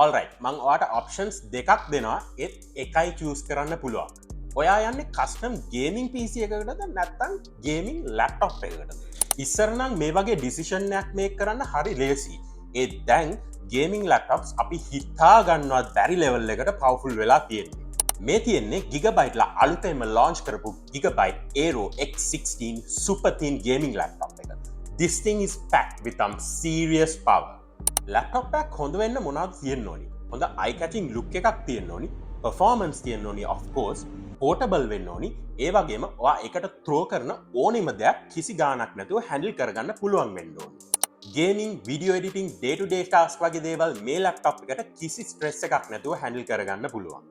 Alright, මං ඔයාට options දෙකක් දෙනවා එකයි චූස් කරන්න පුළුවන්. ඔයා යන්න කස්ටම් ගේමින් PC එකකටද නැත්තම් ගේමින් ලැප්ටොප් එකකට. ඉස්සරනම් මේ වගේ ඩිසිෂන්යක් මේ කරන්න හරි ලේසි. ඒ දැන් ගේමින් ලැප්ටොප්ස් අපි හිතා ගන්නවත් බැරි ලෙවල් එකට පවෆුල් වෙලා තියෙන්නේ. මේ තියෙන්නේ ගිගබයිට්ලා අලුතෙන්ම ලොන්ච් කරපු gigabyte Aero X16 super thin gaming laptop එක. This thing is packed with some serious power. Laptop එකක් හොඳ වෙන්න මොනවද තියෙන්න ඕනි? හොඳ eye catching look එකක් තියෙන්න ඕනි, performance තියෙන්න ඕනි, of course portable වෙන්න ඕනි. ඒ වගේම ඔයා එකට throw කරන ඕනෙම දෙයක් කිසි ගාණක් නැතුව handle කරගන්න පුළුවන් වෙන්න ඕනි. Gaming, video editing, day to day tasks වගේ දේවල් මේ ලැප්ටොප් එකට කිසි stress එකක් නැතුව handle කරගන්න පුළුවන්.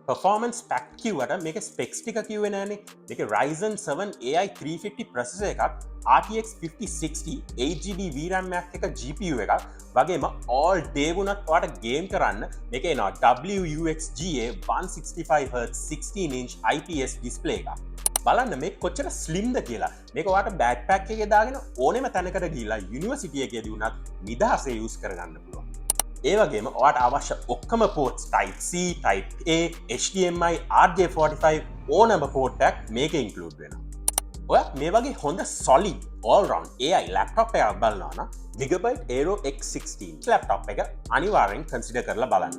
Performance pack කිව්වට මේක specs ටික කිව්වේ නෑනේ. මේක Ryzen 7 AI 350 processor එකක්, RTX 5060 8GB VRAM එකක්, GPU එකක් වගේම all day වුණත් ඔයාලට game කරන්න මේක එනවා WUXGA 165Hz 16-inch IPS display එකක්. බලන්න මේ කොච්චර slimද කියලා. මේක ඔයාලට backpack එකේ දාගෙන ඕනෙම තැනකට ගිහිල්ලා university එකේදී වුණත් නිදහසේ use කරගන්න පුළුවන්. ඒ වගේම ඔයාට අවශ්‍ය ඔක්කොම ports type C, type A, HDMI, RJ45 ඕනම port එකක් මේකේ include වෙනවා. ඔයා මේ වගේ හොඳ solid all round AI laptop එකක් බලනවා නම් Gigabyte Aero X16 laptop එක අනිවාර්යෙන් consider කරලා බලන්න.